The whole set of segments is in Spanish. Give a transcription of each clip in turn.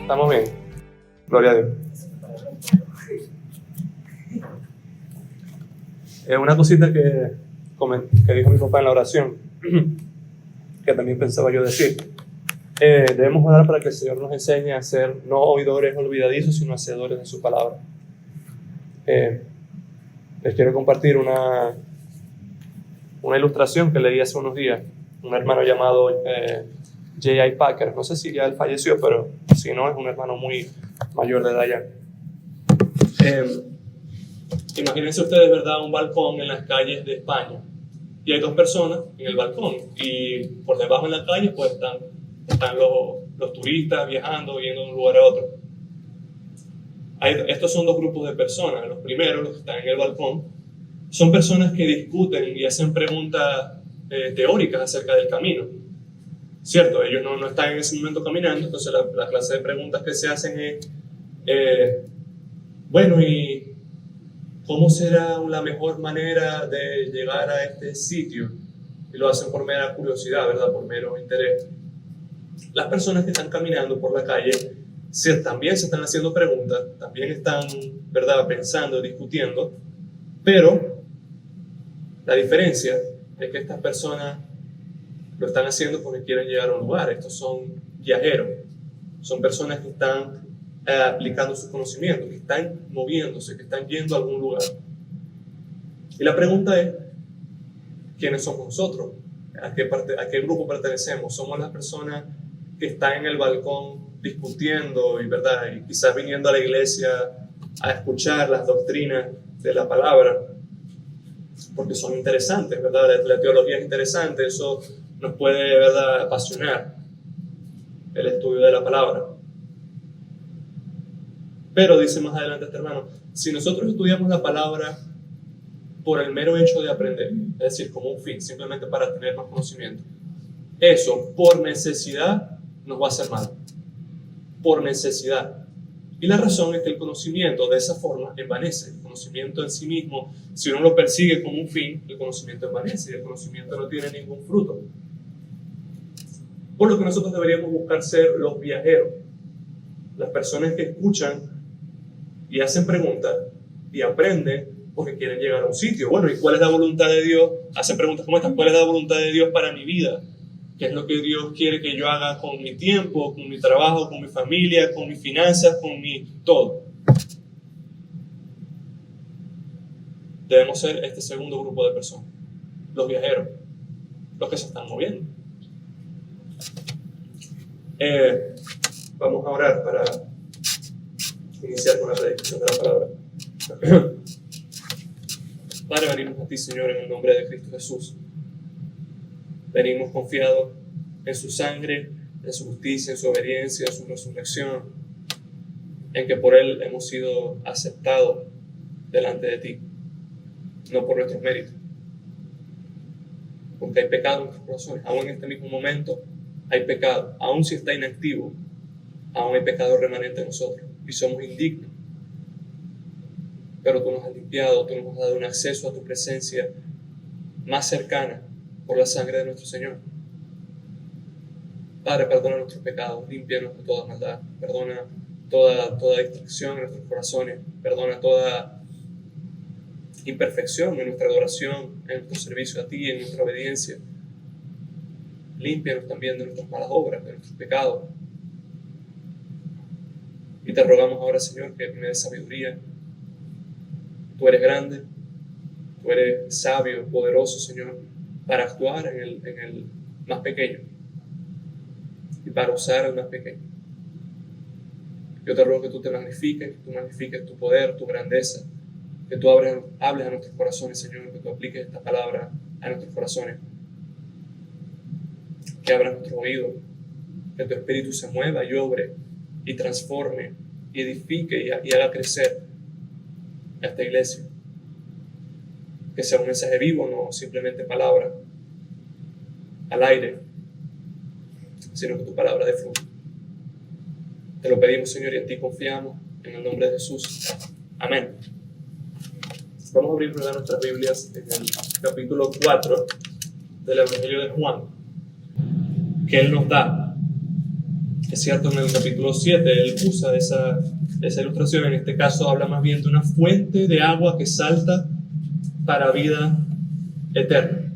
¿Estamos bien? Gloria a Dios. Una cosita que dijo mi papá en la oración, que también pensaba yo decir. Debemos orar para que el Señor nos enseñe a ser no oidores olvidadizos, sino hacedores de su palabra. Les quiero compartir una ilustración que leí hace unos días. Un hermano llamado J.I. Packer. No sé si ya él falleció, pero si no, es un hermano muy mayor de edad ya. Imagínense ustedes, ¿verdad?, un balcón en las calles de España. Y hay dos personas en el balcón. Y por debajo en la calle, pues están los turistas viajando, yendo de un lugar a otro. Estos son dos grupos de personas. Los primeros, los que están en el balcón, son personas que discuten y hacen preguntas teóricas acerca del camino. Cierto, ellos no están en ese momento caminando, entonces la clase de preguntas que se hacen es, bueno, ¿y cómo será la mejor manera de llegar a este sitio? Y lo hacen por mera curiosidad, ¿verdad? Por mero interés. Las personas que están caminando por la calle también se están haciendo preguntas, también están, ¿verdad?, pensando, discutiendo, pero la diferencia es que estas personas lo están haciendo porque quieren llegar a un lugar. Estos son viajeros, son personas que están aplicando sus conocimientos, que están moviéndose, que están yendo a algún lugar. Y la pregunta es, ¿quiénes somos nosotros? ¿A qué grupo pertenecemos? ¿Somos las personas que están en el balcón discutiendo ¿verdad?, y quizás viniendo a la iglesia a escuchar las doctrinas de la palabra porque son interesantes, ¿verdad? La teología es interesante, eso nos puede, ¿verdad?, apasionar el estudio de la palabra. Pero dice más adelante este hermano, si nosotros estudiamos la palabra por el mero hecho de aprender, es decir, como un fin, simplemente para tener más conocimiento, eso por necesidad nos va a hacer mal. Por necesidad. Y la razón es que el conocimiento de esa forma envanece. El conocimiento en sí mismo, si uno lo persigue como un fin, el conocimiento envanece y el conocimiento no tiene ningún fruto. Por lo que nosotros deberíamos buscar ser los viajeros, las personas que escuchan y hacen preguntas y aprenden porque quieren llegar a un sitio. Bueno, ¿y cuál es la voluntad de Dios? Hacen preguntas como estas: ¿cuál es la voluntad de Dios para mi vida? ¿Qué es lo que Dios quiere que yo haga con mi tiempo, con mi trabajo, con mi familia, con mis finanzas, con mi todo? Debemos ser este segundo grupo de personas, los viajeros, los que se están moviendo. Vamos a orar para iniciar con la predicación de la palabra. Padre, venimos a ti, Señor, en el nombre de Cristo Jesús. Venimos confiados en su sangre, en su justicia, en su obediencia, en su resurrección, en que por Él hemos sido aceptados delante de ti, no por nuestros méritos. Porque hay pecado en nuestros corazones, aún en este mismo momento hay pecado, aún si está inactivo, aún hay pecado remanente en nosotros y somos indignos. Pero tú nos has limpiado, tú nos has dado un acceso a tu presencia más cercana por la sangre de nuestro Señor. Padre, perdona nuestros pecados, límpianos de toda maldad, perdona toda distracción en nuestros corazones, perdona toda imperfección en nuestra adoración, en nuestro servicio a ti, en nuestra obediencia. Límpianos también de nuestras malas obras, de nuestros pecados. Y te rogamos ahora, Señor, que me des sabiduría. Tú eres grande, tú eres sabio, poderoso, Señor, para actuar en el más pequeño y para usar al más pequeño. Yo te ruego que tú te magnifiques, que tú magnifiques tu poder, tu grandeza, que tú hables a nuestros corazones, Señor, que tú apliques esta palabra a nuestros corazones, que abras nuestros oídos, que tu espíritu se mueva y obre y transforme y edifique y haga crecer a esta iglesia. Que sea un mensaje vivo, no simplemente palabra al aire, sino que tu palabra dé fruto. Te lo pedimos, Señor, y en ti confiamos, en el nombre de Jesús. Amén. Vamos a abrir nuestras Biblias en el capítulo 4 del Evangelio de Juan, que Él nos da Es cierto, en el capítulo 7 él usa esa ilustración. En este caso habla más bien de una fuente de agua que salta para vida eterna.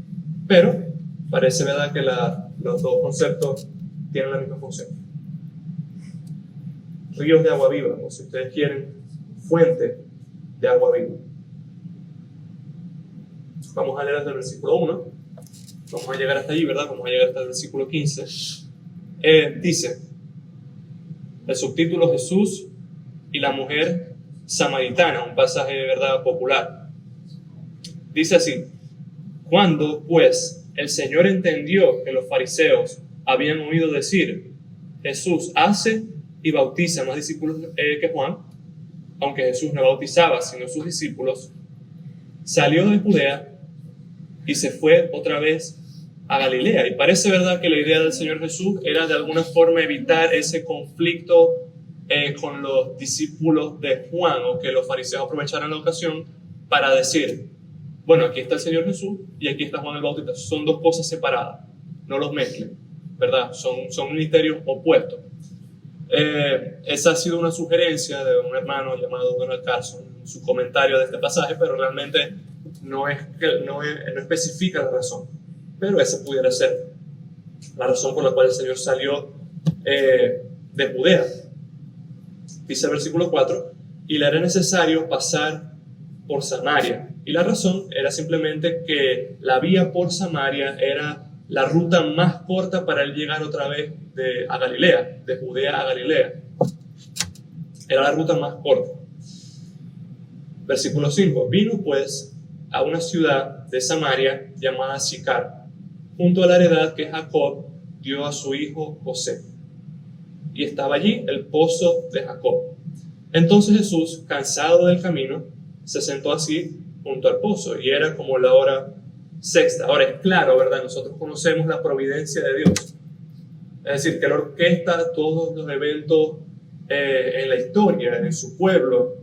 Pero parece, ¿verdad?, que los dos conceptos tienen la misma función. Ríos de agua viva, o si ustedes quieren, fuente de agua viva. Vamos a leer desde el versículo 1. Vamos a llegar hasta allí, ¿verdad? Vamos a llegar hasta el versículo 15. Dice, el subtítulo: Jesús y la mujer samaritana, un pasaje de verdad popular. Dice así: cuando pues el Señor entendió que los fariseos habían oído decir, Jesús hace y bautiza más discípulos que Juan, aunque Jesús no bautizaba sino sus discípulos, salió de Judea y se fue otra vez a Galilea. Y parece, ¿verdad?, que la idea del Señor Jesús era de alguna forma evitar ese conflicto con los discípulos de Juan, o que los fariseos aprovecharan la ocasión para decir, bueno, aquí está el Señor Jesús y aquí está Juan el Bautista. Son dos cosas separadas, no los mezclen, ¿verdad? Son ministerios opuestos. Esa ha sido una sugerencia de un hermano llamado Donald Carson en su comentario de este pasaje, pero realmente no especifica la razón. Pero esa pudiera ser la razón por la cual el Señor salió de Judea. Dice el versículo 4, y le era necesario pasar por Samaria. Y la razón era simplemente que la vía por Samaria era la ruta más corta para él llegar otra vez a Galilea, de Judea a Galilea. Era la ruta más corta. Versículo 5, vino pues a una ciudad de Samaria llamada Sicar, junto a la heredad que Jacob dio a su hijo José. Y estaba allí el pozo de Jacob. Entonces Jesús, cansado del camino, se sentó así junto al pozo, y era como la hora sexta. Ahora es claro, ¿verdad? Nosotros conocemos la providencia de Dios. Es decir, que Él orquesta todos los eventos en la historia, en su pueblo,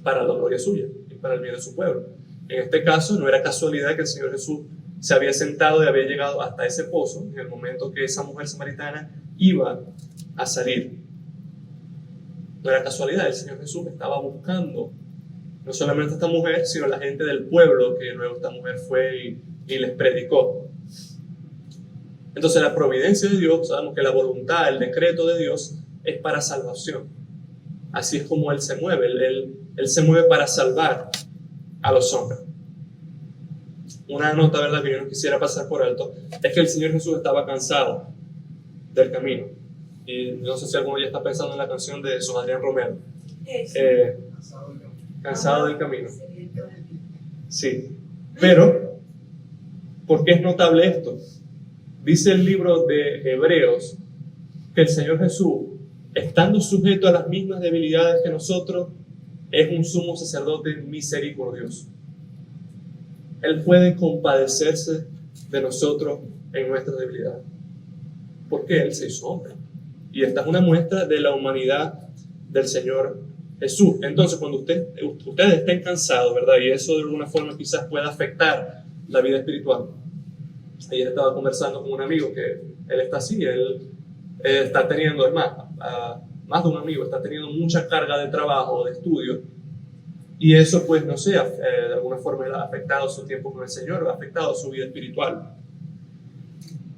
para la gloria suya y para el bien de su pueblo. En este caso, no era casualidad que el Señor Jesús se había sentado y había llegado hasta ese pozo en el momento que esa mujer samaritana iba a salir. No era casualidad, el Señor Jesús estaba buscando no solamente a esta mujer, sino a la gente del pueblo que luego esta mujer fue y les predicó. Entonces la providencia de Dios, sabemos que la voluntad, el decreto de Dios es para salvación. Así es como Él se mueve, Él se mueve para salvar a los hombres. Una nota, ¿verdad?, que yo no quisiera pasar por alto, es que el Señor Jesús estaba cansado del camino. Y no sé si alguno ya está pensando en la canción de Jesús Adrián Romero. Cansado del camino. Sí. Pero, ¿por qué es notable esto? Dice el libro de Hebreos que el Señor Jesús, estando sujeto a las mismas debilidades que nosotros, es un sumo sacerdote misericordioso. Él puede compadecerse de nosotros en nuestras debilidades. Porque Él se hizo hombre. Y esta es una muestra de la humanidad del Señor Jesús. Entonces, cuando ustedes estén cansados, ¿verdad?, y eso de alguna forma quizás pueda afectar la vida espiritual. Ayer estaba conversando con un amigo que él está así, él está teniendo, es más de un amigo, está teniendo mucha carga de trabajo, de estudio, y eso, pues, no sé, de alguna forma le ha afectado su tiempo con el Señor, ha afectado su vida espiritual.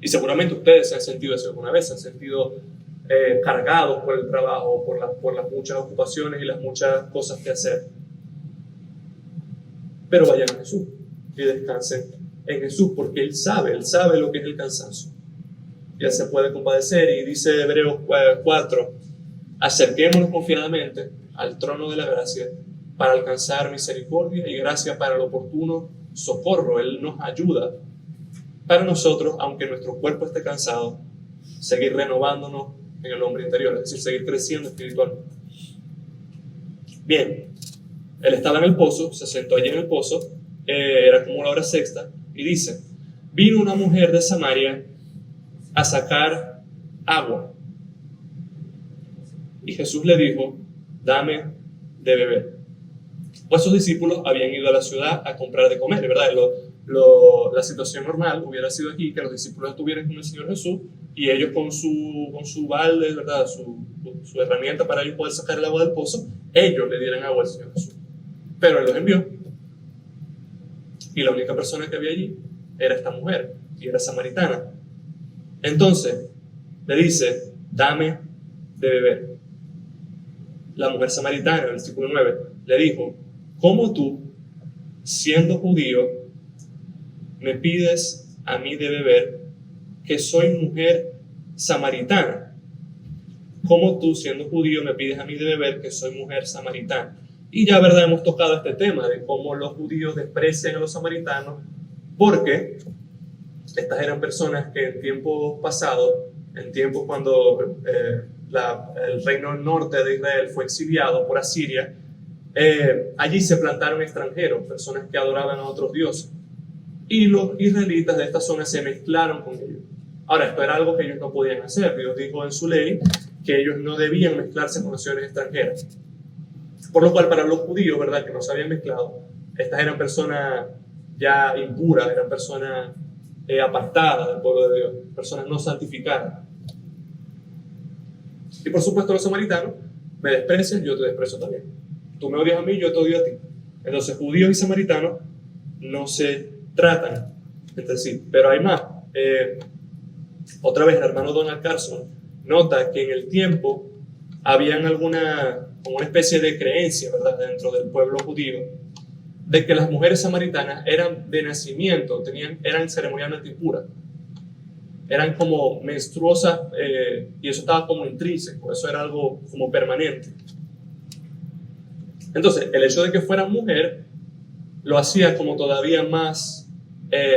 Y seguramente ustedes se han sentido eso alguna vez, se han sentido cargados por el trabajo, por las muchas ocupaciones y las muchas cosas que hacer. Pero vayan a Jesús y descansen en Jesús, porque Él sabe lo que es el cansancio. Y Él se puede compadecer. Y dice Hebreos 4, acerquémonos confiadamente al trono de la gracia para alcanzar misericordia y gracia para el oportuno socorro. Él nos ayuda para nosotros, aunque nuestro cuerpo esté cansado, seguir renovándonos en el hombre interior, es decir, seguir creciendo espiritualmente. Bien, Él estaba en el pozo, se sentó allí en el pozo, era como la hora sexta, y dice, vino una mujer de Samaria a sacar agua. Y Jesús le dijo, dame de beber. Pues sus discípulos habían ido a la ciudad a comprar de comer, ¿verdad? La situación normal hubiera sido aquí que los discípulos estuvieran con el Señor Jesús y ellos con su balde, ¿verdad? Su herramienta para ellos poder sacar el agua del pozo, ellos le dieran agua al Señor Jesús. Pero Él los envió. Y la única persona que había allí era esta mujer, y era samaritana. Entonces, le dice, dame de beber. La mujer samaritana, en el versículo 9, le dijo, ¿cómo tú, siendo judío, me pides a mí de beber, que soy mujer samaritana? ¿Cómo tú, siendo judío, me pides a mí de beber, que soy mujer samaritana? Y ya, ¿verdad?, hemos tocado este tema de cómo los judíos desprecian a los samaritanos, porque estas eran personas que en tiempos pasados, en tiempos cuando el reino norte de Israel fue exiliado por Asiria, allí se plantaron extranjeros, personas que adoraban a otros dioses. Y los israelitas de esta zona se mezclaron con ellos. Ahora, esto era algo que ellos no podían hacer. Dios dijo en su ley que ellos no debían mezclarse con naciones extranjeras. Por lo cual, para los judíos, ¿verdad?, que no se habían mezclado, estas eran personas ya impuras, eran personas apartadas del pueblo de Dios, personas no santificadas. Y por supuesto, los samaritanos me desprecian, yo te desprecio también. Tú me odias a mí, yo te odio a ti. Entonces, judíos y samaritanos no se tratan entre sí. Pero hay más. Otra vez, el hermano Donald Carson nota que en el tiempo habían como una especie de creencia, ¿verdad?, dentro del pueblo judío, de que las mujeres samaritanas eran de nacimiento, eran ceremonialmente impuras, eran como menstruosas, y eso estaba como intrínseco, eso era algo como permanente. Entonces, el hecho de que fuera mujer lo hacía como todavía más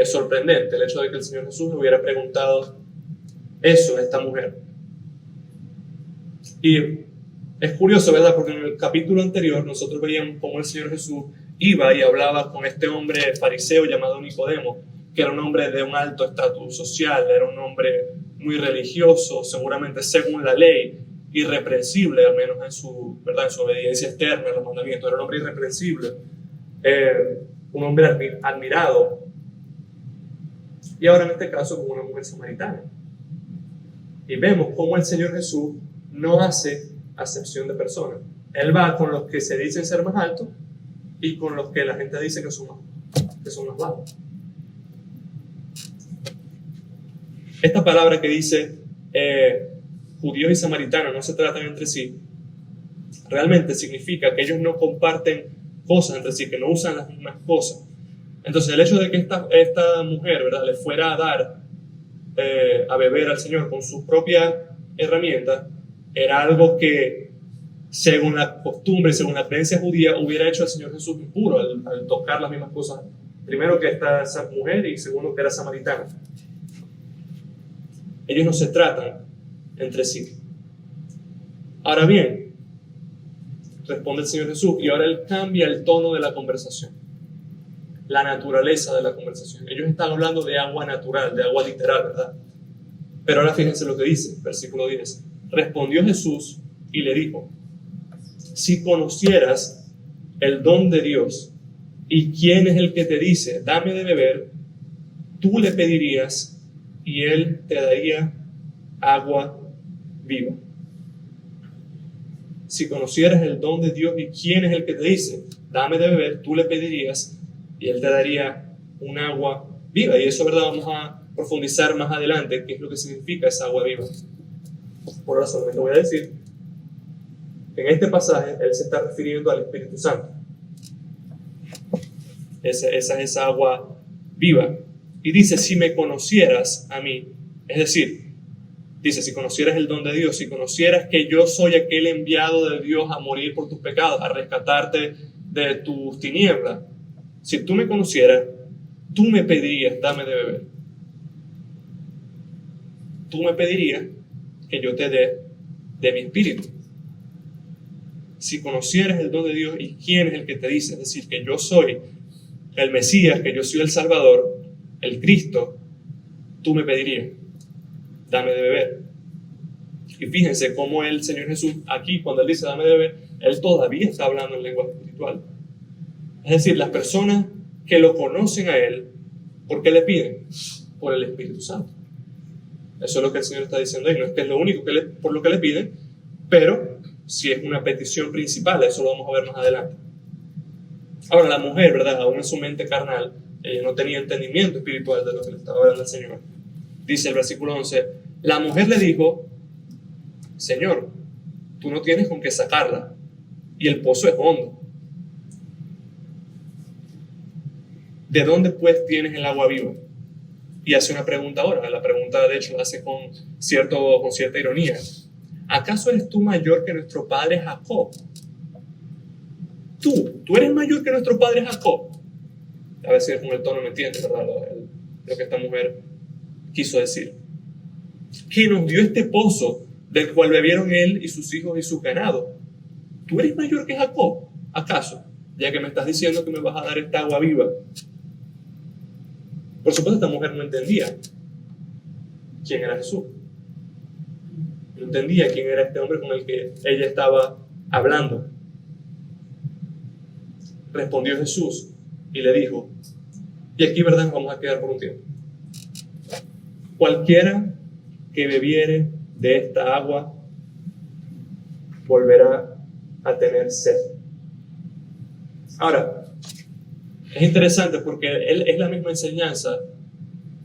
sorprendente, el hecho de que el Señor Jesús le hubiera preguntado eso a esta mujer. Y es curioso, ¿verdad?, porque en el capítulo anterior nosotros veíamos cómo el Señor Jesús iba y hablaba con este hombre fariseo llamado Nicodemo, que era un hombre de un alto estatus social, era un hombre muy religioso, seguramente según la ley, irreprensible, al menos en su obediencia externa a los mandamientos, era un hombre irreprensible, un hombre admirado. Y ahora en este caso con una mujer samaritana. Y vemos cómo el Señor Jesús no hace acepción de personas. Él va con los que se dicen ser más altos y con los que la gente dice que son más bajos. Esta palabra que dice judíos y samaritanos no se tratan entre sí, realmente significa que ellos no comparten cosas entre sí, que no usan las mismas cosas. Entonces el hecho de que esta mujer, ¿verdad?, le fuera a dar a beber al Señor con su propia herramienta, era algo que, según la costumbre, según la creencia judía, hubiera hecho al Señor Jesús impuro al tocar las mismas cosas. Primero, que esta mujer, y segundo, que era samaritana. Ellos no se tratan entre sí. Ahora bien, responde el Señor Jesús, y ahora Él cambia el tono de la conversación, la naturaleza de la conversación. Ellos están hablando de agua natural, de agua literal, ¿verdad? Pero ahora fíjense lo que dice, versículo 10. Respondió Jesús y le dijo, si conocieras el don de Dios y quién es el que te dice, dame de beber, tú le pedirías y Él te daría agua viva. Si conocieras el don de Dios y quién es el que te dice, dame de beber, tú le pedirías y Él te daría un agua viva. Y eso, ¿verdad?, vamos a profundizar más adelante qué es lo que significa esa agua viva. Por ahora solamente voy a decir que en este pasaje Él se está refiriendo al Espíritu Santo. Esa es esa agua viva. Y dice, si me conocieras a mí, es decir, dice, si conocieras el don de Dios, si conocieras que yo soy aquel enviado de Dios a morir por tus pecados, a rescatarte de tus tinieblas, si tú me conocieras, tú me pedirías, dame de beber. Tú me pedirías que yo te dé de mi espíritu. Si conocieras el don de Dios y quién es el que te dice, es decir, que yo soy el Mesías, que yo soy el Salvador, el Cristo, tú me pedirías, dame de beber. Y fíjense cómo el Señor Jesús aquí, cuando Él dice dame de beber, Él todavía está hablando en lengua espiritual. Es decir, las personas que lo conocen a Él, ¿por qué le piden? Por el Espíritu Santo. Eso es lo que el Señor está diciendo ahí. No es que es lo único por lo que le piden, pero sí es una petición principal. Eso lo vamos a ver más adelante. Ahora, la mujer, ¿verdad? Aún en su mente carnal, ella no tenía entendimiento espiritual de lo que le estaba hablando el Señor. Dice el versículo 11, la mujer le dijo, Señor, tú no tienes con qué sacarla, y el pozo es hondo. ¿De dónde pues tienes el agua viva? Y hace una pregunta ahora. La pregunta, de hecho, la hace con cierta ironía. ¿Acaso eres tú mayor que nuestro padre Jacob? Tú eres mayor que nuestro padre Jacob. A ver si con el tono me entiende, ¿verdad? Lo que esta mujer quiso decir. Que nos dio este pozo del cual bebieron él y sus hijos y sus ganados. ¿Tú eres mayor que Jacob? ¿Acaso? Ya que me estás diciendo que me vas a dar esta agua viva. Por supuesto, esta mujer no entendía quién era Jesús. No entendía quién era este hombre con el que ella estaba hablando. Respondió Jesús y le dijo, y aquí, ¿verdad?, nos vamos a quedar por un tiempo. Cualquiera que bebiere de esta agua volverá a tener sed. Ahora, es interesante porque es la misma enseñanza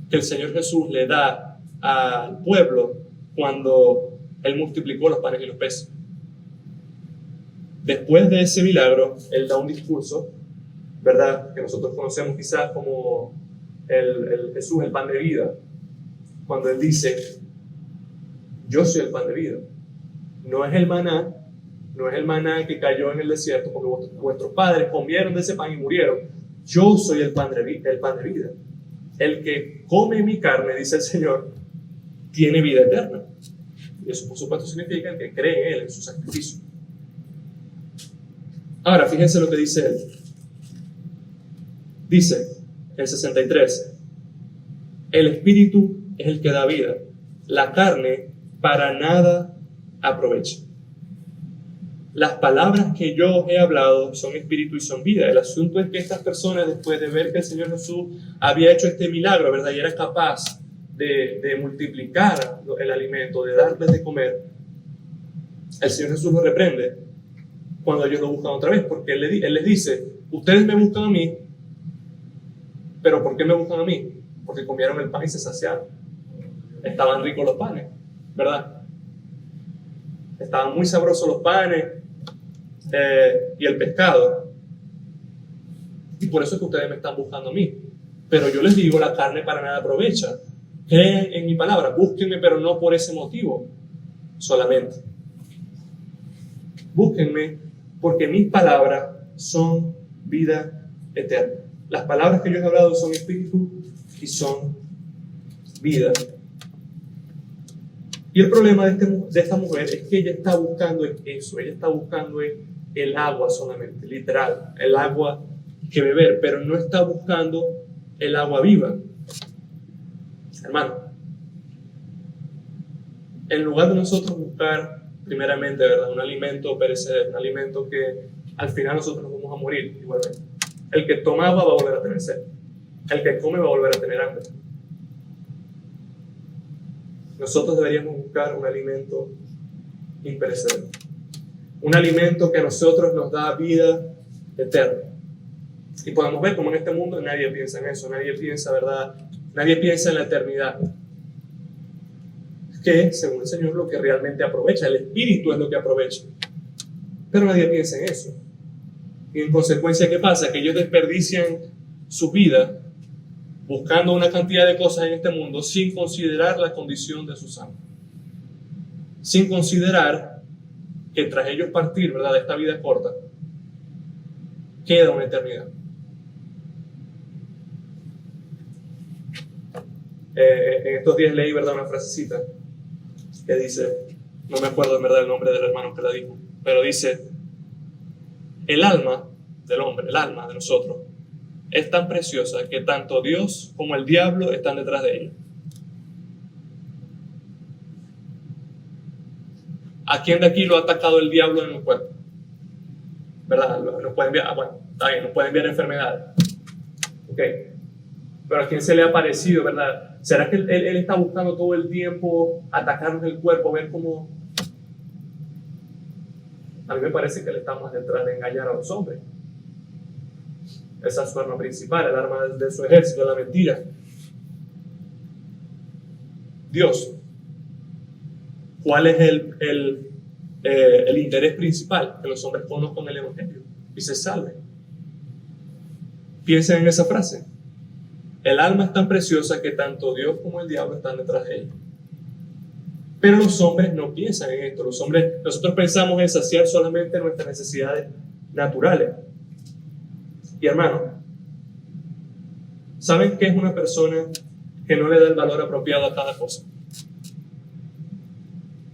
que el Señor Jesús le da al pueblo cuando Él multiplicó los panes y los peces. Después de ese milagro, Él da un discurso, ¿verdad?, que nosotros conocemos quizás como el Jesús, el pan de vida, cuando Él dice, yo soy el pan de vida. No es el maná que cayó en el desierto porque vuestros padres comieron de ese pan y murieron. Yo soy el pan de vida. El que come mi carne, dice el Señor, tiene vida eterna. Y eso, por supuesto, significa que cree en Él, en su sacrificio. Ahora, fíjense lo que dice Él. Dice, en 63, el Espíritu es el que da vida. La carne para nada aprovecha. Las palabras que yo os he hablado son espíritu y son vida. El asunto es que estas personas, después de ver que el Señor Jesús había hecho este milagro, ¿verdad?, y era capaz de multiplicar el alimento, de darles de comer, el Señor Jesús los reprende cuando ellos lo buscan otra vez, porque Él les dice, ustedes me buscan a mí, pero ¿por qué me buscan a mí? Porque comieron el pan y se saciaron. Estaban ricos los panes, ¿verdad? Estaban muy sabrosos los panes y el pescado. Y por eso es que ustedes me están buscando a mí. Pero yo les digo, la carne para nada aprovecha. Creen en mi palabra, búsquenme, pero no por ese motivo solamente. Búsquenme porque mis palabras son vida eterna. Las palabras que yo he hablado son espíritu y son vida. Y el problema de esta mujer es que ella está buscando eso. Ella está buscando el agua solamente, literal, el agua que beber, pero no está buscando el agua viva. Hermano, en lugar de nosotros buscar primeramente, ¿verdad?, un alimento perecedero, un alimento que al final nosotros nos vamos a morir igualmente. El que toma agua va a volver a tener sed. El que come va a volver a tener hambre. Nosotros deberíamos buscar un alimento imperecedero. Un alimento que a nosotros nos da vida eterna. Y podemos ver cómo en este mundo nadie piensa en eso. Nadie piensa, ¿verdad? Nadie piensa en la eternidad. Es que, según el Señor, lo que realmente aprovecha, el Espíritu es lo que aprovecha. Pero nadie piensa en eso. Y en consecuencia, ¿qué pasa? Que ellos desperdician su vida buscando una cantidad de cosas en este mundo sin considerar la condición de sus almas. Sin considerar que tras ellos partir, ¿verdad?, de esta vida corta, queda una eternidad. En estos días leí, ¿verdad?, una frasecita que dice, no me acuerdo en verdad el nombre del hermano que la dijo, pero dice, el alma del hombre, el alma de nosotros, es tan preciosa que tanto Dios como el diablo están detrás de ella. ¿A quién de aquí lo ha atacado el diablo en el cuerpo? ¿Verdad? Nos puede enviar, bueno, está bien, nos puede enviar enfermedades. Ok. Pero ¿a quién se le ha parecido, verdad? ¿Será que él está buscando todo el tiempo atacarnos el cuerpo, ver cómo? A mí me parece que él está más detrás de engañar a los hombres. Esa es su arma principal, el arma de su ejército, la mentira. Dios, ¿cuál es el interés principal? Que los hombres conozcan el Evangelio y se salven. Piensen en esa frase. El alma es tan preciosa que tanto Dios como el diablo están detrás de ella. Pero los hombres no piensan en esto. Nosotros pensamos en saciar solamente nuestras necesidades naturales. Y hermano, ¿saben qué es una persona que no le da el valor apropiado a cada cosa?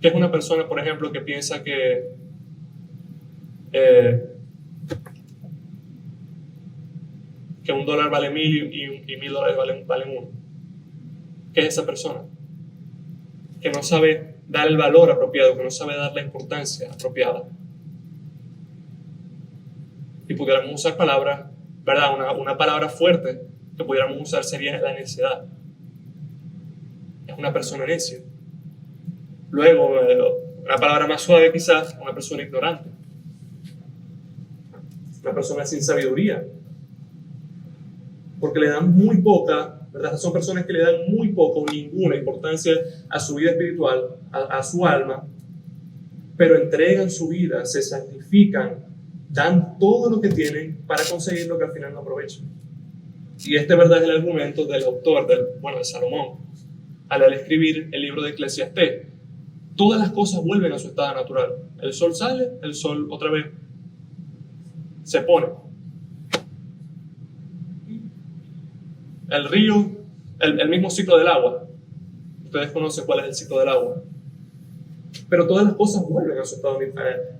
¿Qué es una persona, por ejemplo, que piensa que $1 vale 1,000 y $1,000 valen 1? ¿Qué es esa persona? Que no sabe dar el valor apropiado, que no sabe dar la importancia apropiada. Y pudiéramos usar palabras, ¿verdad? Una palabra fuerte que pudiéramos usar sería la necedad. Es una persona necia. Luego, una palabra más suave quizás, una persona ignorante. Una persona sin sabiduría. Porque le dan muy poca, ¿verdad? Son personas que le dan muy poco o ninguna importancia a su vida espiritual, a su alma, pero entregan su vida, se sacrifican, dan todo lo que tienen para conseguir lo que al final no aprovechan. Y ¿verdad? Es el argumento del autor, de Salomón, al escribir el libro de Eclesiastés. Todas las cosas vuelven a su estado natural. El sol sale, el sol otra vez se pone. El río, el mismo ciclo del agua. Ustedes conocen cuál es el ciclo del agua. Pero todas las cosas vuelven a su estado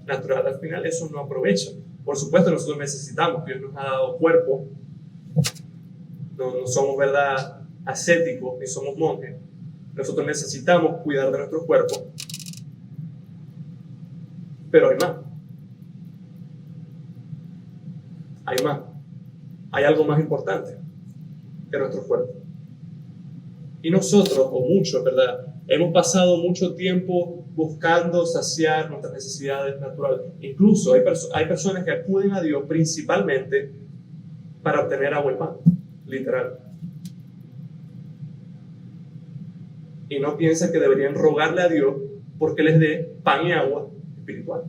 natural. Al final eso no aprovecha. Por supuesto nosotros necesitamos, Dios nos ha dado cuerpo. No somos, ¿verdad?, ascéticos ni somos monjes. Nosotros necesitamos cuidar de nuestro cuerpo. Pero hay más. Hay más. Hay algo más importante que nuestro cuerpo. Y nosotros, o muchos, ¿verdad?, hemos pasado mucho tiempo buscando saciar nuestras necesidades naturales. Incluso hay personas que acuden a Dios principalmente para obtener agua y pan, literal. Y no piensan que deberían rogarle a Dios porque les dé pan y agua espiritual.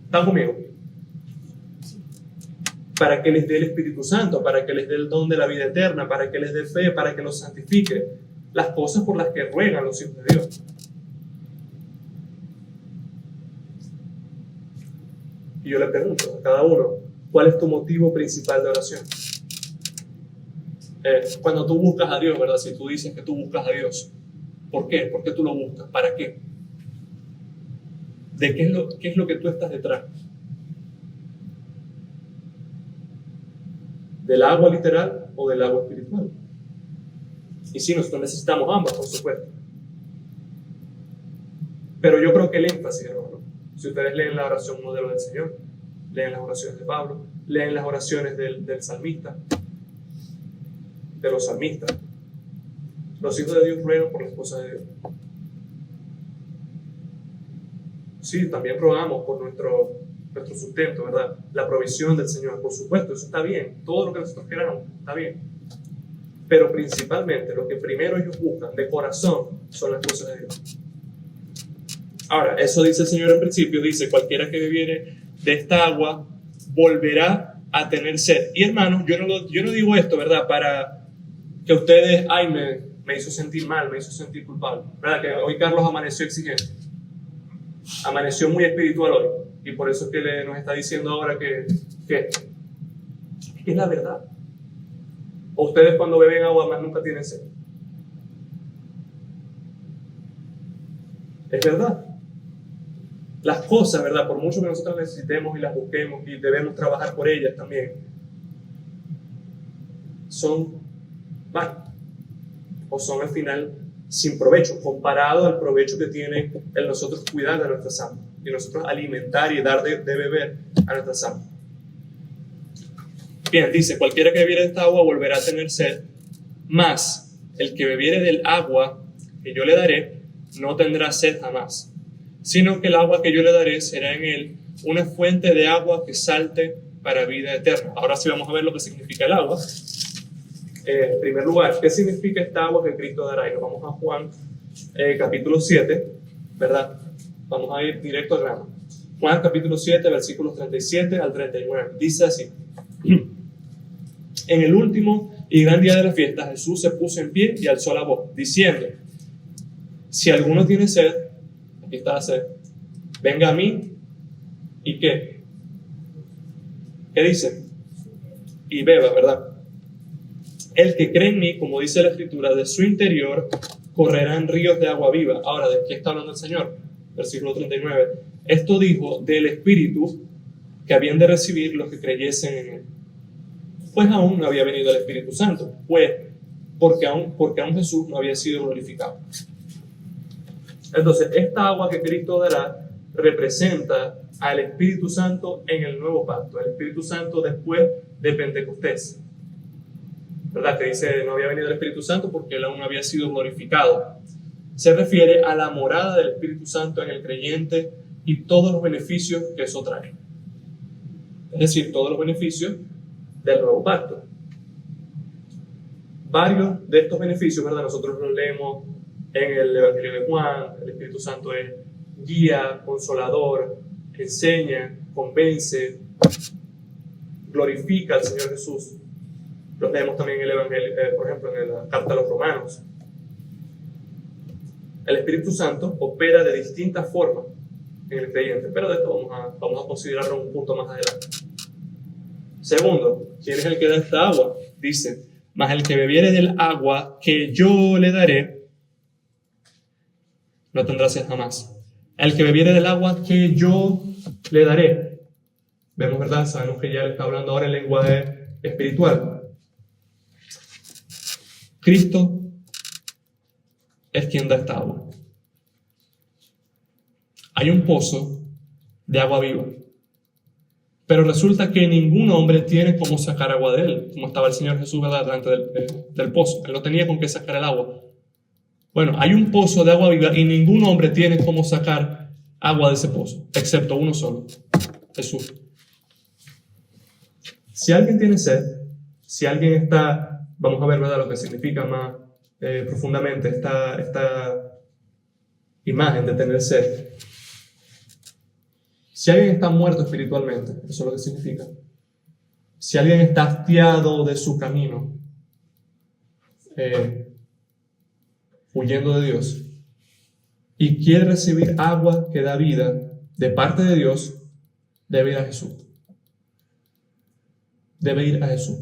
¿Están conmigo? Para que les dé el Espíritu Santo, para que les dé el don de la vida eterna, para que les dé fe, para que los santifique. Las cosas por las que ruegan los hijos de Dios. Y yo le pregunto a cada uno, ¿cuál es tu motivo principal de oración? Cuando tú buscas a Dios, ¿verdad? Si tú dices que tú buscas a Dios, ¿por qué? ¿Por qué tú lo buscas? ¿Para qué? ¿De qué es lo que tú estás detrás? ¿Del agua literal o del agua espiritual? Y sí, nosotros necesitamos ambas, por supuesto. Pero yo creo que el énfasis, hermano, si ustedes leen la oración modelo del Señor, leen las oraciones de Pablo, leen las oraciones del salmista, de los salmistas, los hijos de Dios ruegan por las cosas de Dios. Sí, también rogamos por nuestro sustento, ¿verdad? La provisión del Señor, por supuesto, eso está bien. Todo lo que nosotros queramos está bien. Pero principalmente lo que primero ellos buscan de corazón son las cosas de Dios. Ahora, eso dice el Señor en principio, dice, cualquiera que bebiere de esta agua volverá a tener sed. Y hermanos, yo no digo esto, ¿verdad? Para que ustedes, me hizo sentir mal, me hizo sentir culpable. ¿Verdad? Que hoy Carlos amaneció exigente. Amaneció muy espiritual hoy. Y por eso es que nos está diciendo ahora que es la verdad. O ustedes cuando beben agua más nunca tienen sed. Es verdad. Las cosas, ¿verdad? Por mucho que nosotros necesitemos y las busquemos y debemos trabajar por ellas también, son malas. O son al final sin provecho, comparado al provecho que tiene el nosotros cuidar de nuestras almas y nosotros alimentar y dar de beber a nuestras almas. Bien, dice, cualquiera que bebiere de esta agua volverá a tener sed, mas el que bebiere del agua que yo le daré no tendrá sed jamás, sino que el agua que yo le daré será en él una fuente de agua que salte para vida eterna. Ahora sí vamos a ver lo que significa el agua. En primer lugar, ¿qué significa esta agua que Cristo dará? Y nos vamos a Juan capítulo 7, ¿verdad? Vamos a ir directo al grano. Juan capítulo 7, versículos 37 al 39. Dice así: En el último y gran día de la fiesta, Jesús se puso en pie y alzó la voz, diciendo: si alguno tiene sed, aquí está la sed, venga a mí, ¿y qué? ¿Qué dice? Y beba, ¿verdad? El que cree en mí, como dice la Escritura, de su interior correrán ríos de agua viva. Ahora, ¿de qué está hablando el Señor? Versículo 39. Esto dijo del Espíritu que habían de recibir los que creyesen en él. Pues aún no había venido el Espíritu Santo, pues porque aún Jesús no había sido glorificado. Entonces, esta agua que Cristo dará representa al Espíritu Santo en el nuevo pacto, el Espíritu Santo después de Pentecostés. ¿Verdad? Que dice, no había venido el Espíritu Santo porque él aún no había sido glorificado. Se refiere a la morada del Espíritu Santo en el creyente y todos los beneficios que eso trae. Es decir, todos los beneficios del nuevo pacto. Varios de estos beneficios, ¿verdad? Nosotros los leemos en el Evangelio de Juan. El Espíritu Santo es guía, consolador, enseña, convence, glorifica al Señor Jesús. Los leemos también en el Evangelio, por ejemplo, en la carta a los Romanos. El Espíritu Santo opera de distintas formas en el creyente, pero de esto vamos a considerarlo un punto más adelante. Segundo, ¿quién es el que da esta agua? Dice, mas el que bebiere del agua que yo le daré, no tendrá sed jamás. El que bebiere del agua que yo le daré. Vemos, ¿verdad? Sabemos que ya le está hablando ahora en lenguaje espiritual. Cristo es quien da esta agua. Hay un pozo de agua viva, pero resulta que ningún hombre tiene cómo sacar agua de él, como estaba el Señor Jesús, ¿verdad?, delante del pozo. Él no tenía con qué sacar el agua. Bueno, hay un pozo de agua viva y ningún hombre tiene cómo sacar agua de ese pozo, excepto uno solo, Jesús. Si alguien tiene sed, si alguien está, vamos a ver, ¿verdad?, lo que significa más profundamente esta imagen de tener sed. Si alguien está muerto espiritualmente, eso es lo que significa. Si alguien está hastiado de su camino, huyendo de Dios, y quiere recibir agua que da vida de parte de Dios, debe ir a Jesús. Debe ir a Jesús.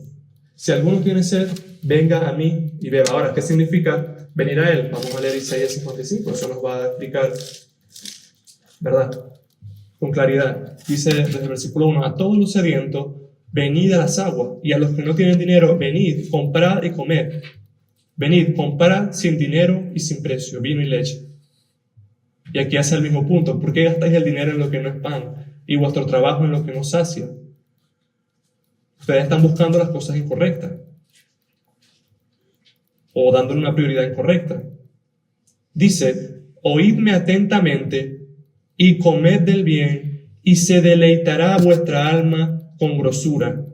Si alguno tiene sed, venga a mí y beba. Ahora, ¿qué significa venir a Él? Vamos a leer Isaías 55, eso nos va a explicar, ¿verdad?, con claridad. Dice desde el versículo 1, a todos los sedientos, venid a las aguas, y a los que no tienen dinero, venid, comprad y comed. Venid, comprad sin dinero y sin precio, vino y leche. Y aquí hace el mismo punto, ¿por qué gastáis el dinero en lo que no es pan, y vuestro trabajo en lo que no sacia? Ustedes están buscando las cosas incorrectas, o dándole una prioridad incorrecta. Dice, oídme atentamente, y comed del bien, y se deleitará vuestra alma con grosura.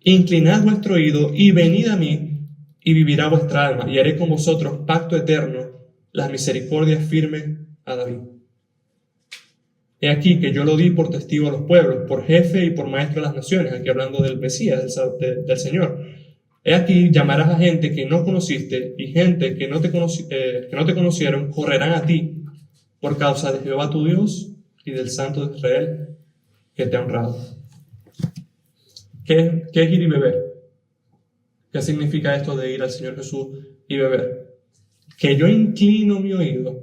Inclinad vuestro oído, y venid a mí, y vivirá vuestra alma, y haré con vosotros pacto eterno, las misericordias firmes a David. He aquí que yo lo di por testigo a los pueblos, por jefe y por maestro de las naciones, aquí hablando del Mesías, del Señor. He aquí llamarás a gente que no conociste, y gente que no te conocieron correrán a ti, por causa de Jehová tu Dios y del Santo de Israel que te ha honrado. ¿Qué es ir y beber? ¿Qué significa esto de ir al Señor Jesús y beber? Que yo inclino mi oído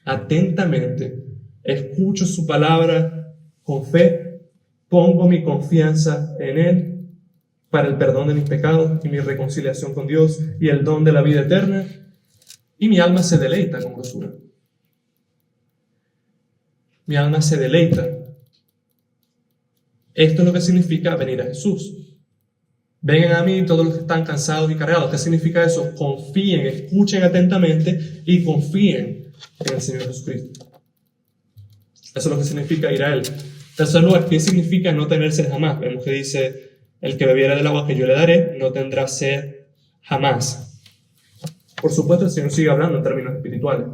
atentamente, escucho su palabra con fe, pongo mi confianza en Él para el perdón de mis pecados y mi reconciliación con Dios y el don de la vida eterna, y mi alma se deleita con grosura. Mi alma se deleita Esto es lo que significa venir a Jesús. Vengan a mí todos los que están cansados y cargados. ¿Qué significa eso? Confíen, escuchen atentamente y confíen en el Señor Jesucristo. Eso es lo que significa ir a Él. En tercer lugar, ¿qué significa no tener sed jamás? Vemos que dice, el que bebiera del agua que yo le daré no tendrá sed jamás. Por supuesto, el Señor sigue hablando en términos espirituales.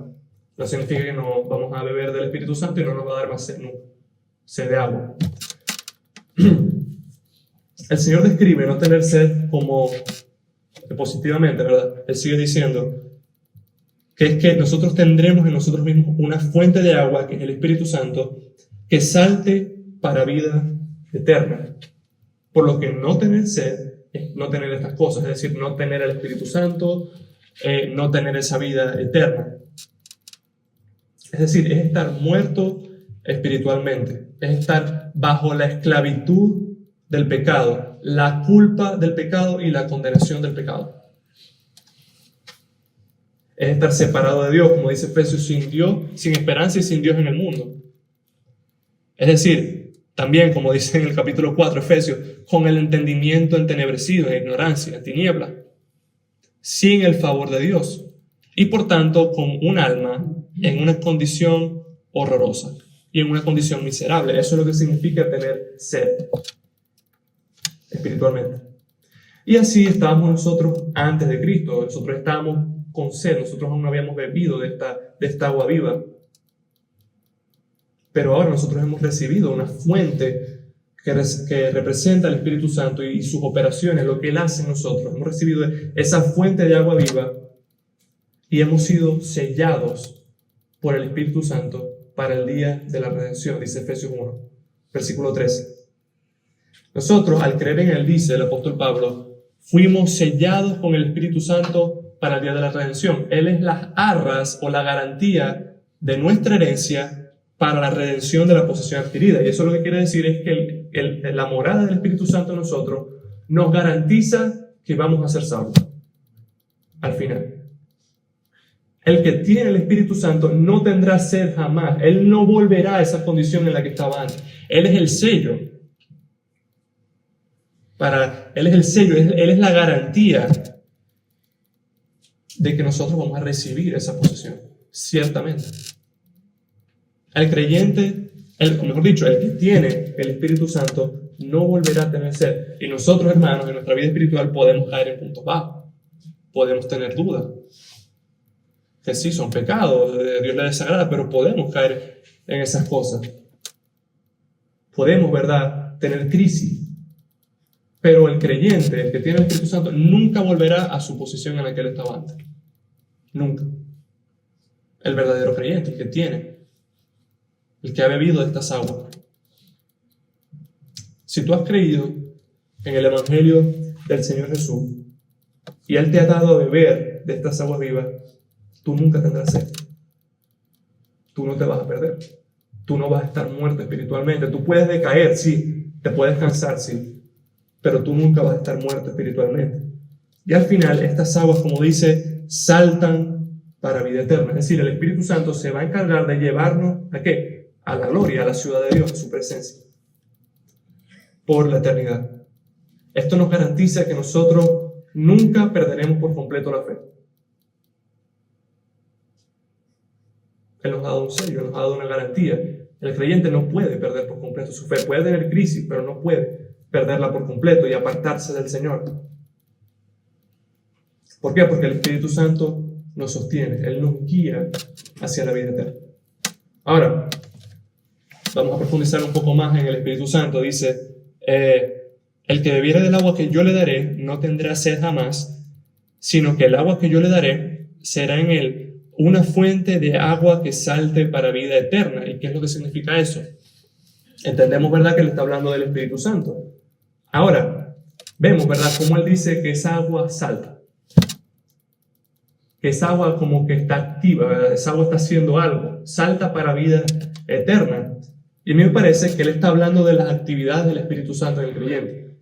No significa que no vamos a beber del Espíritu Santo y no nos va a dar más sed, no, sed de agua. El Señor describe no tener sed como positivamente, ¿verdad? Él sigue diciendo que es que nosotros tendremos en nosotros mismos una fuente de agua, que es el Espíritu Santo, que salte para vida eterna. Por lo que no tener sed es no tener estas cosas, es decir, no tener el Espíritu Santo, no tener esa vida eterna. Es decir, es estar muerto espiritualmente, es estar bajo la esclavitud del pecado, la culpa del pecado y la condenación del pecado. Es estar separado de Dios, como dice Efesios, sin Dios, sin esperanza y sin Dios en el mundo. Es decir, también, como dice en el capítulo 4 Efesios, con el entendimiento entenebrecido, en ignorancia, en tiniebla, sin el favor de Dios, y por tanto con un alma en una condición horrorosa y en una condición miserable. Eso es lo que significa tener sed espiritualmente. Y así estábamos nosotros antes de Cristo. Nosotros estábamos con sed, nosotros aún no habíamos bebido de esta agua viva. Pero ahora nosotros hemos recibido una fuente que representa al Espíritu Santo y sus operaciones, lo que Él hace en nosotros. Hemos recibido esa fuente de agua viva y hemos sido sellados por el Espíritu Santo para el día de la redención, dice Efesios 1, versículo 13. Nosotros, al creer en Él, dice el apóstol Pablo, fuimos sellados con el Espíritu Santo para el día de la redención. Él es las arras o la garantía de nuestra herencia para la redención de la posesión adquirida. Y eso lo que quiere decir es que la morada del Espíritu Santo en nosotros nos garantiza que vamos a ser salvos al final. El que tiene el Espíritu Santo no tendrá sed jamás. Él no volverá a esa condición en la que estaba antes. Él es el sello. Él es el sello, Él es la garantía de que nosotros vamos a recibir esa posesión, ciertamente. El creyente, mejor dicho, el que tiene el Espíritu Santo no volverá a tener sed. Y nosotros, hermanos, en nuestra vida espiritual podemos caer en puntos bajos. Podemos tener dudas. Que sí, son pecados, Dios le desagrada, pero podemos caer en esas cosas. Podemos, ¿verdad?, tener crisis. Pero el creyente, el que tiene el Espíritu Santo, nunca volverá a su posición en la que él estaba antes. Nunca. El verdadero creyente, el que tiene, el que ha bebido de estas aguas. Si tú has creído en el Evangelio del Señor Jesús y Él te ha dado a beber de estas aguas vivas, tú nunca tendrás sed. Tú no te vas a perder. Tú no vas a estar muerto espiritualmente. Tú puedes decaer, sí. Te puedes cansar, sí. Pero tú nunca vas a estar muerto espiritualmente. Y al final, estas aguas, como dice, saltan para vida eterna. Es decir, el Espíritu Santo se va a encargar de llevarnos, ¿a qué? A la gloria, a la ciudad de Dios, a su presencia, por la eternidad. Esto nos garantiza que nosotros nunca perderemos por completo la fe. Él nos ha dado un sello, nos ha dado una garantía. El creyente no puede perder por completo su fe. Puede tener crisis, pero no puede perderla por completo y apartarse del Señor. ¿Por qué? Porque el Espíritu Santo nos sostiene. Él nos guía hacia la vida eterna. Ahora, vamos a profundizar un poco más en el Espíritu Santo. Dice, el que bebiere del agua que yo le daré no tendrá sed jamás, sino que el agua que yo le daré será en él una fuente de agua que salte para vida eterna. ¿Y qué es lo que significa eso? Entendemos, ¿verdad?, que le está hablando del Espíritu Santo. Ahora, vemos, ¿verdad?, cómo él dice que esa agua salta. Que esa agua como que está activa, ¿verdad? Esa agua está haciendo algo. Salta para vida eterna. Y a mí me parece que él está hablando de las actividades del Espíritu Santo en el creyente.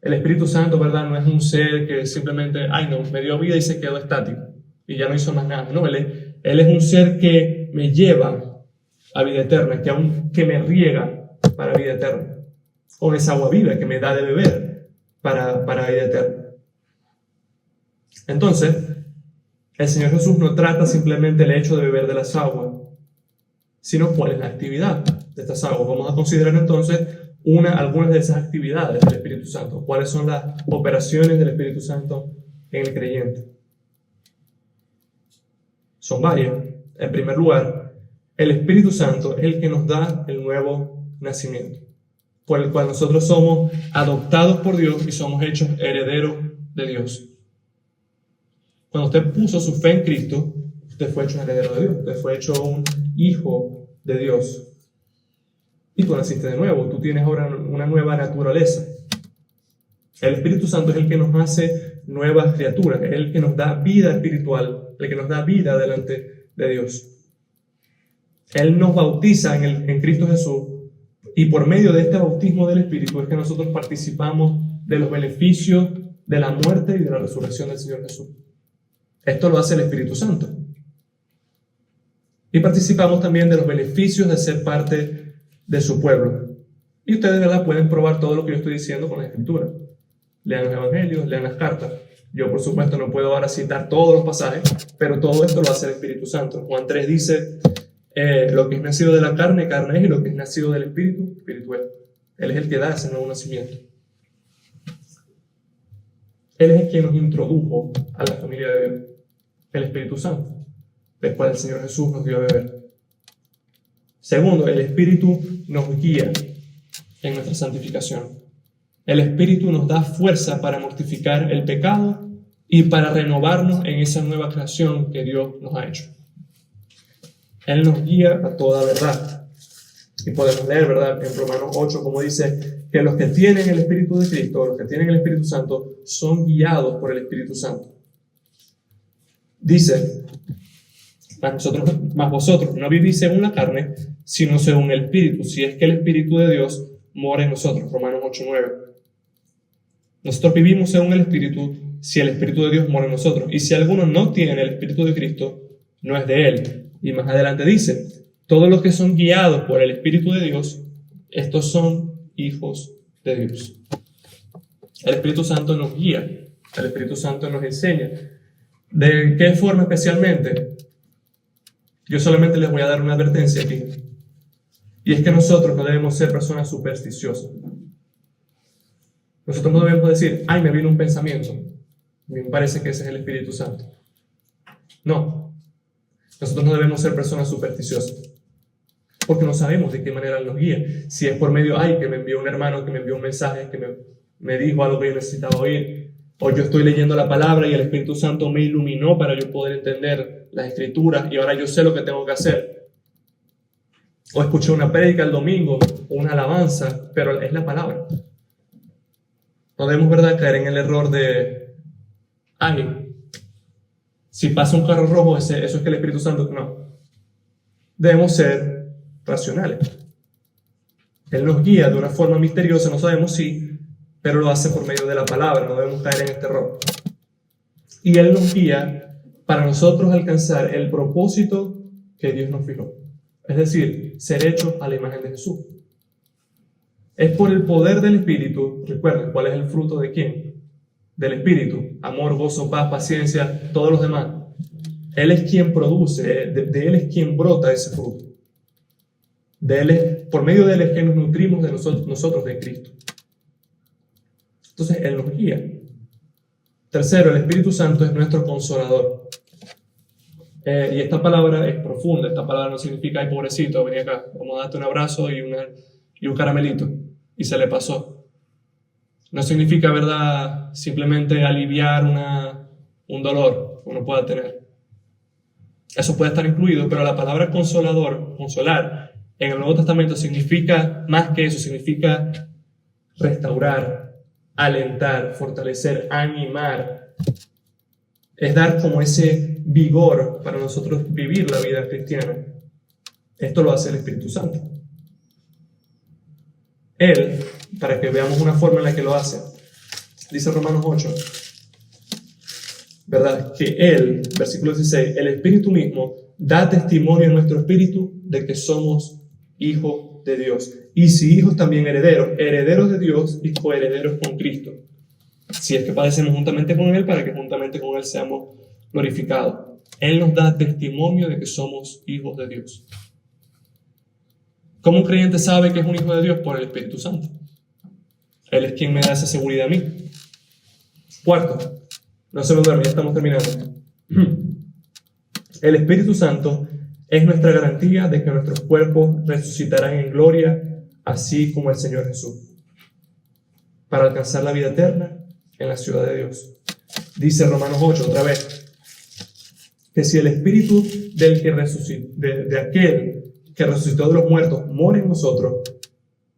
El Espíritu Santo, ¿verdad?, no es un ser que simplemente, me dio vida y se quedó estático. Y ya no hizo más nada. No, él es un ser que me lleva a vida eterna, que me riega para vida eterna. con esa agua viva que me da de beber para vida eterna. Entonces, el Señor Jesús no trata simplemente el hecho de beber de las aguas, sino cuál es la actividad de estas aguas. Vamos a considerar entonces algunas de esas actividades del Espíritu Santo. ¿Cuáles son las operaciones del Espíritu Santo en el creyente? Son varias. En primer lugar, el Espíritu Santo es el que nos da el nuevo nacimiento, por el cual nosotros somos adoptados por Dios y somos hechos herederos de Dios. Cuando usted puso su fe en Cristo, usted fue hecho un heredero de Dios, usted fue hecho un hijo de Dios. Y tú naciste de nuevo, tú tienes ahora una nueva naturaleza. El Espíritu Santo es el que nos hace nuevas criaturas, es el que nos da vida espiritual, el que nos da vida delante de Dios. Él nos bautiza en Cristo Jesús, y por medio de este bautismo del Espíritu es que nosotros participamos de los beneficios de la muerte y de la resurrección del Señor Jesús. Esto lo hace el Espíritu Santo. Y participamos también de los beneficios de ser parte de su pueblo. Y ustedes de verdad pueden probar todo lo que yo estoy diciendo con la Escritura. Lean los evangelios, lean las cartas. Yo por supuesto no puedo ahora citar todos los pasajes, pero todo esto lo hace el Espíritu Santo. Juan 3 dice, lo que es nacido de la carne, carne es, y lo que es nacido del Espíritu, Espíritu es. Él es el que da ese nuevo nacimiento. Él es el que nos introdujo a la familia de Dios, el Espíritu Santo, del cual el Señor Jesús nos dio a beber. Segundo, el Espíritu nos guía en nuestra santificación. El Espíritu nos da fuerza para mortificar el pecado y para renovarnos en esa nueva creación que Dios nos ha hecho. Él nos guía a toda verdad. Y podemos leer, ¿verdad?, en Romanos 8, como dice, que los que tienen el Espíritu de Cristo, los que tienen el Espíritu Santo, son guiados por el Espíritu Santo. Dice, mas vosotros no vivís según la carne, sino según el Espíritu, si es que el Espíritu de Dios mora en nosotros. Romanos 8:9. Nosotros vivimos según el Espíritu, si el Espíritu de Dios mora en nosotros. Y si alguno no tiene el Espíritu de Cristo, no es de él. Y más adelante dice, todos los que son guiados por el Espíritu de Dios, estos son hijos de Dios. El Espíritu Santo nos guía, el Espíritu Santo nos enseña. ¿De qué forma especialmente? Yo solamente les voy a dar una advertencia aquí. Y es que nosotros no debemos ser personas supersticiosas. Nosotros no debemos decir, ay, me vino un pensamiento. Me parece que ese es el Espíritu Santo. No. Nosotros no debemos ser personas supersticiosas. Porque no sabemos de qué manera Él nos guía. Si es por medio, ay, que me envió un hermano, que me envió un mensaje, que me dijo algo que yo necesitaba oír. O yo estoy leyendo la palabra y el Espíritu Santo me iluminó para yo poder entender las Escrituras y ahora yo sé lo que tengo que hacer. O escuché una prédica el domingo o una alabanza, pero es la palabra. No debemos, ¿verdad?, caer en el error de, ay, si pasa un carro rojo, eso es que el Espíritu Santo, no. Debemos ser racionales. Él nos guía de una forma misteriosa, no sabemos si, pero lo hace por medio de la palabra, no debemos caer en este error. Y Él nos guía para nosotros alcanzar el propósito que Dios nos fijó. Es decir, ser hechos a la imagen de Jesús. Es por el poder del Espíritu. Recuerden, ¿cuál es el fruto de quién? Del Espíritu. Amor, gozo, paz, paciencia, todos los demás. Él es quien produce, de Él es quien brota ese fruto. Por medio de Él es que nos nutrimos de nosotros de Cristo. Entonces, Él nos guía. Tercero, el Espíritu Santo es nuestro consolador. Y esta palabra es profunda. Esta palabra no significa, ay, pobrecito, vení acá, vamos a darte un abrazo y un caramelito. Y se le pasó. No significa, ¿verdad?, simplemente aliviar un dolor que uno pueda tener. Eso puede estar incluido, pero la palabra consolador, consolar, en el Nuevo Testamento significa más que eso, significa restaurar, alentar, fortalecer, animar. Es dar como ese vigor para nosotros vivir la vida cristiana. Esto lo hace el Espíritu Santo. Él, para que veamos una forma en la que lo hace, dice Romanos 8, ¿verdad?, que Él, versículo 16, el Espíritu mismo da testimonio en nuestro espíritu de que somos hijos de Dios. Y si hijos, también herederos, herederos de Dios y coherederos con Cristo. Si es que padecemos juntamente con Él, para que juntamente con Él seamos glorificados. Él nos da testimonio de que somos hijos de Dios. ¿Cómo un creyente sabe que es un hijo de Dios? Por el Espíritu Santo. Él es quien me da esa seguridad a mí. Cuarto, no se me duerme, ya estamos terminando. El Espíritu Santo es nuestra garantía de que nuestros cuerpos resucitarán en gloria, así como el Señor Jesús, para alcanzar la vida eterna en la ciudad de Dios. Dice Romanos 8 otra vez, que si el Espíritu del que de aquel que resucitó de los muertos mora en nosotros,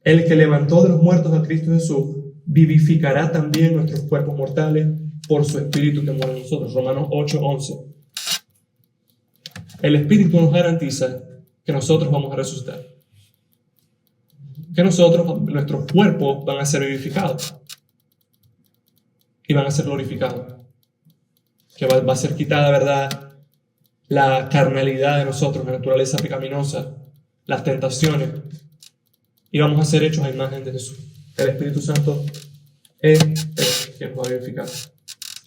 el que levantó de los muertos a Cristo Jesús vivificará también nuestros cuerpos mortales por su Espíritu que mora en nosotros. Romanos 8:11. El Espíritu nos garantiza que nosotros vamos a resucitar, que nuestros cuerpos van a ser vivificados y van a ser glorificados, que va a ser quitada, ¿verdad?, la carnalidad de nosotros, la naturaleza pecaminosa, las tentaciones, y vamos a ser hechos a imagen de Jesús. El Espíritu Santo es el que nos va a vivificar,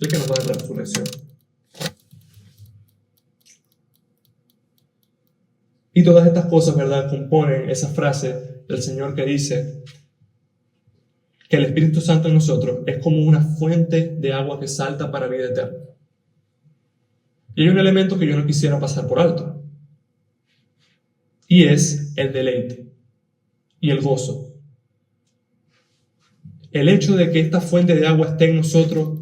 el que nos va a dar la resurrección. Y todas estas cosas, ¿verdad?, componen esa frase del Señor que dice que el Espíritu Santo en nosotros es como una fuente de agua que salta para vida eterna. Y hay un elemento que yo no quisiera pasar por alto, y es el deleite y el gozo. El hecho de que esta fuente de agua esté en nosotros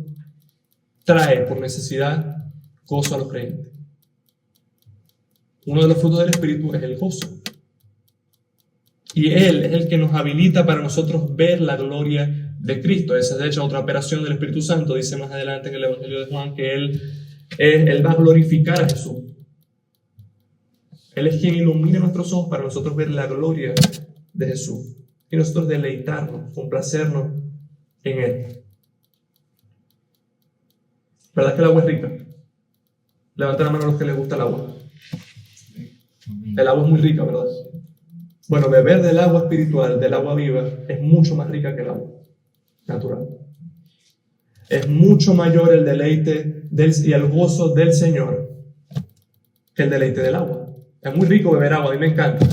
trae por necesidad gozo a los creyentes. Uno de los frutos del Espíritu es el gozo. Y Él es el que nos habilita para nosotros ver la gloria de Cristo. Esa es de hecho otra operación del Espíritu Santo. Dice más adelante en el Evangelio de Juan que Él va a glorificar a Jesús. Él es quien ilumina nuestros ojos para nosotros ver la gloria de Jesús. Y nosotros deleitarnos, complacernos en Él. ¿Verdad que el agua es rica? Levanten la mano a los que les gusta el agua. El agua es muy rica, ¿verdad? Bueno, beber del agua espiritual, del agua viva, es mucho más rica que el agua natural. Es mucho mayor el deleite y el gozo del Señor que el deleite del agua. Es muy rico beber agua, a mí me encanta,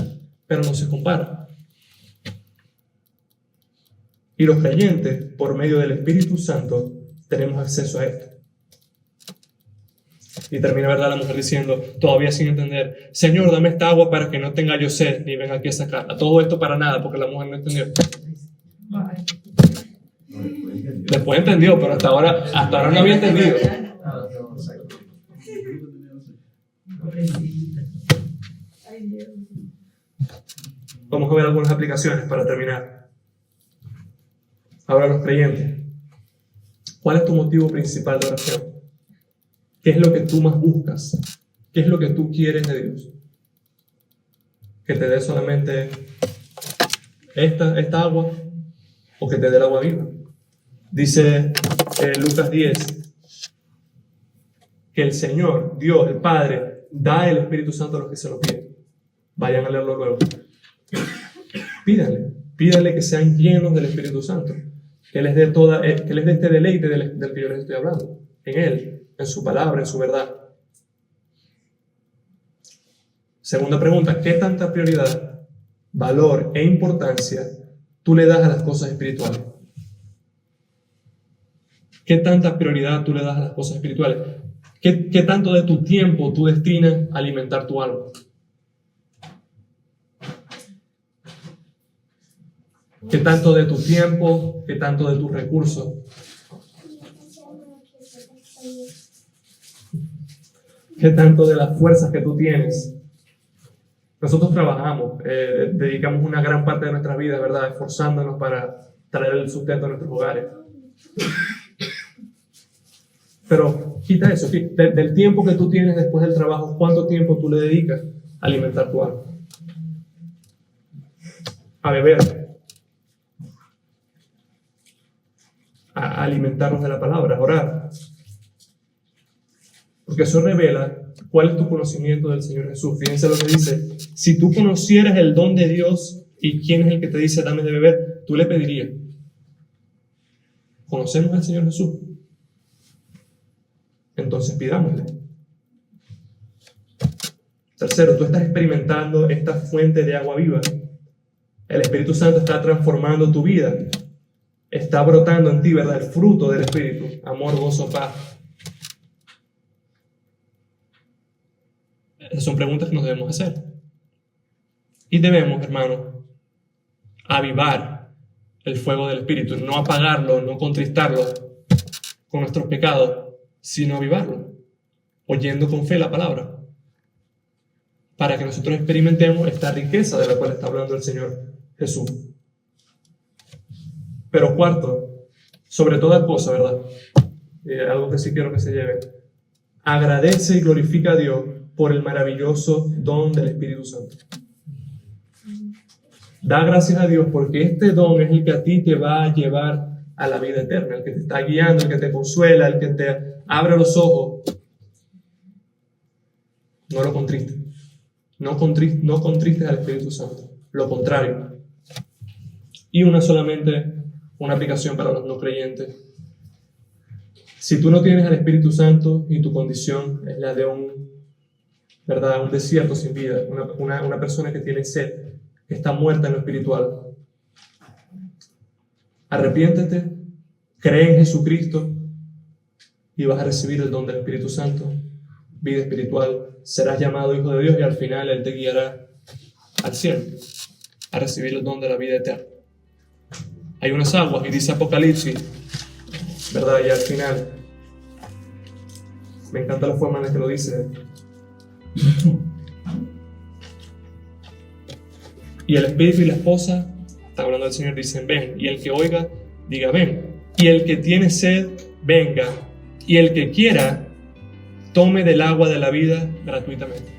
pero no se compara. Y los creyentes, por medio del Espíritu Santo, tenemos acceso a esto. Y termina, ¿verdad?, la mujer diciendo, todavía sin entender, Señor, dame esta agua para que no tenga yo sed, ni venga aquí a sacarla. Todo esto para nada, porque la mujer no entendió. Después entendió, pero hasta ahora no había entendido. Vamos a ver algunas aplicaciones para terminar. Ahora los creyentes. ¿Cuál es tu motivo principal de oración? ¿Qué es lo que tú más buscas? ¿Qué es lo que tú quieres de Dios? ¿Que te dé solamente esta agua o que te dé el agua viva? Dice Lucas 10 que el Señor, Dios, el Padre, da el Espíritu Santo a los que se lo piden. Vayan a leerlo luego. Pídanle que sean llenos del Espíritu Santo, que les dé este deleite del que yo les estoy hablando, en Él, en su palabra, en su verdad. Segunda pregunta, ¿qué tanta prioridad, valor e importancia tú le das a las cosas espirituales? ¿Qué tanta prioridad tú le das a las cosas espirituales? ¿Qué tanto de tu tiempo tú destinas a alimentar tu alma? ¿Qué tanto de tu tiempo, qué tanto de tus recursos? ¿Qué tanto de las fuerzas que tú tienes? Nosotros trabajamos, dedicamos una gran parte de nuestra vida, ¿verdad?, esforzándonos para traer el sustento a nuestros hogares. Pero quita eso, del tiempo que tú tienes después del trabajo, ¿cuánto tiempo tú le dedicas a alimentar tu alma? A beber, a alimentarnos de la palabra, a orar. Porque eso revela cuál es tu conocimiento del Señor Jesús. Fíjense lo que dice: si tú conocieras el don de Dios ¿Y quién es el que te dice, dame de beber? Tú le pedirías. ¿Conocemos al Señor Jesús? Entonces pidámosle. Tercero, tú estás experimentando esta fuente de agua viva. El Espíritu Santo está transformando tu vida. Está brotando en ti, ¿verdad? El fruto del Espíritu. Amor, gozo, paz. Esas son preguntas que nos debemos hacer. Y debemos, hermanos, avivar el fuego del Espíritu. No apagarlo, no contristarlo con nuestros pecados, sino avivarlo, oyendo con fe la palabra, para que nosotros experimentemos esta riqueza de la cual está hablando el Señor Jesús. Pero cuarto, sobre toda cosa, ¿verdad? Algo que sí quiero que se lleve. Agradece y glorifica a Dios por el maravilloso don del Espíritu Santo. Da gracias a Dios porque este don es el que a ti te va a llevar a la vida eterna, el que te está guiando, el que te consuela, el que te abre los ojos. No lo contristes. No contristes al Espíritu Santo. Lo contrario. Y solamente una aplicación para los no creyentes. Si tú no tienes al Espíritu Santo y tu condición es la de un desierto sin vida, una persona que tiene sed, que está muerta en lo espiritual, arrepiéntete, cree en Jesucristo y vas a recibir el don del Espíritu Santo, vida espiritual, serás llamado hijo de Dios y al final Él te guiará al cielo, a recibir el don de la vida eterna. Hay unas aguas y dice Apocalipsis, ¿verdad? Y al final, me encanta la forma en la que lo dice. Y el Espíritu y la esposa, está hablando el Señor, dicen ven. Y el que oiga, diga ven. Y el que tiene sed, venga. Y el que quiera, tome del agua de la vida gratuitamente.